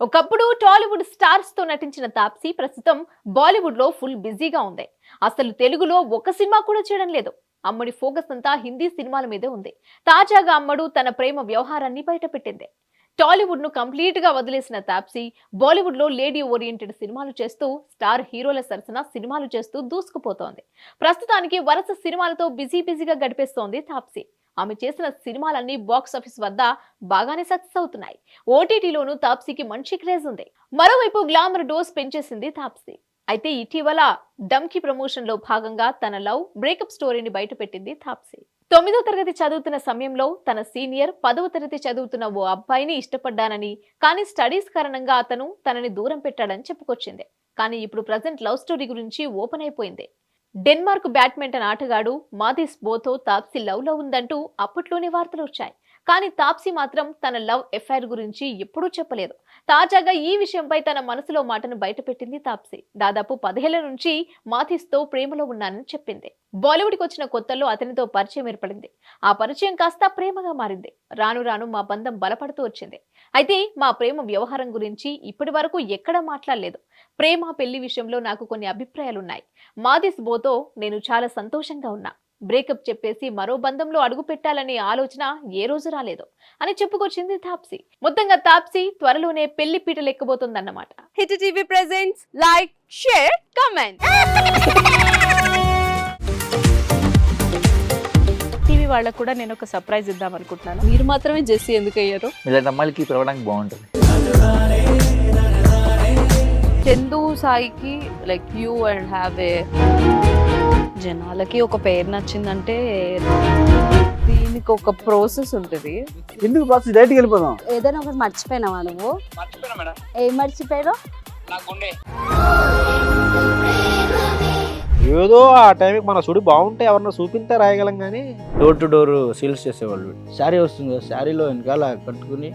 ఒకప్పుడు టాలీవుడ్ స్టార్స్ తో నటించిన తాప్సీ ప్రస్తుతం బాలీవుడ్ లో ఫుల్ బిజీగా ఉంది. అసలు తెలుగులో ఒక సినిమా కూడా చేయడం లేదు. అమ్మడి ఫోకస్ అంతా హిందీ సినిమాల మీదే ఉంది. తాజాగా అమ్మడు తన ప్రేమ వ్యవహారాన్ని బయటపెట్టింది. టాలీవుడ్ ను కంప్లీట్ గా వదిలేసిన తాప్సీ బాలీవుడ్ లో లేడీ ఓరియంటెడ్ సినిమాలు చేస్తూ స్టార్ హీరోల సరసన సినిమాలు చేస్తూ దూసుకుపోతోంది. ప్రస్తుతానికి వరుస సినిమాలతో బిజీగా గడిపేస్తోంది తాప్సీ. ఆమె చేసిన సినిమాలన్నీ బాక్స్ ఆఫీస్ వద్ద బాగానే సక్సెస్ అవుతున్నాయి. ఓటీటీలోనూ తాప్సీకి మంచి క్రేజ్ ఉంది. మరోవైపు గ్లామర్ డోస్ పెంచేసింది తాప్సీ. అయితే ఇటీవల డమ్కి ప్రమోషన్ లో భాగంగా తన లవ్ బ్రేకప్ స్టోరీని బయటపెట్టింది తాప్సీ. 9వ తరగతి చదువుతున్న సమయంలో తన సీనియర్ 10వ తరగతి చదువుతున్న ఓ అబ్బాయిని ఇష్టపడ్డానని, కానీ స్టడీస్ కారణంగా అతను తనని దూరం పెట్టాడని చెప్పుకొచ్చింది. కానీ ఇప్పుడు ప్రజెంట్ లవ్ స్టోరీ గురించి ఓపెన్ అయిపోయింది. డెన్మార్క్ బ్యాడ్మింటన్ ఆటగాడు మాథిస్ బోతో తాప్సీ లవ్ లో ఉందంటూ అప్పట్లోనే వార్తలు వచ్చాయి. కానీ తాప్సీ మాత్రం తన లవ్ ఎఫైర్ గురించి ఎప్పుడూ చెప్పలేదు. తాజాగా ఈ విషయంపై తన మనసులో మాటను బయటపెట్టింది తాప్సీ. దాదాపు 10 ఏళ్ల నుంచి మాథిస్ తో ప్రేమలో ఉన్నానని చెప్పింది. బాలీవుడ్ కి వచ్చిన కొత్తల్లో అతనితో పరిచయం ఏర్పడింది. ఆ పరిచయం కాస్త ప్రేమగా మారింది. రాను రాను మా బంధం బలపడుతూ వచ్చింది. అయితే మా ప్రేమ వ్యవహారం గురించి ఇప్పటి వరకు ఎక్కడా మాట్లాడలేదు. ప్రేమ పెళ్లి విషయంలో నాకు కొన్ని అభిప్రాయాలున్నాయి. మాథిస్ బోతో నేను చాలా సంతోషంగా ఉన్నా. బ్రేకప్ చెప్పేసి మరో బంధంలో అడుగు పెట్టాలనే ఆలోచన ఏ రోజు రాలేదు అని చెప్పుకొచ్చింది తాప్సీ. మొత్తంగా తాప్సీ త్వరలోనే పెళ్లి పీటలు ఎక్కబోతోందన్నమాట. Hit TV presents like, share, comment. TV వాళ్ళకు కూడా నేను ఒక సర్ప్రైజ్ ఇద్దాం అనుకుంటున్నాను. మీరు మాత్రమే జెస్సీ ఎందుకు అయ్యారు? ఇలాంటి అమ్మాయిలకి పిలవడానికి బాగుంటుంది. చందు సాయికి like you and have a జనాలకి ఒక పేరు నచ్చిందంటే దీనికి ఒక ప్రాసెస్ ఉంటుంది. ఎందుకు ప్రాసెస్ డైరెక్ట్‌గా వెళ్ళిపోదాం. ఏదైనా ఒకటి మర్చిపోయినావా నువ్వు? మర్చిపోయినా మేడం. ఏం మర్చిపోయావు? నా గుండె. ఏదో ఆ టైంకి మన సుడి బాగుంటే ఎవరన్నా చూపిస్తే రాయగలం కానీ డోర్ టు డోర్ సేల్స్ చేసేవాళ్ళు. శారీ వస్తుంది, శారీలో వెనకాల కట్టుకుని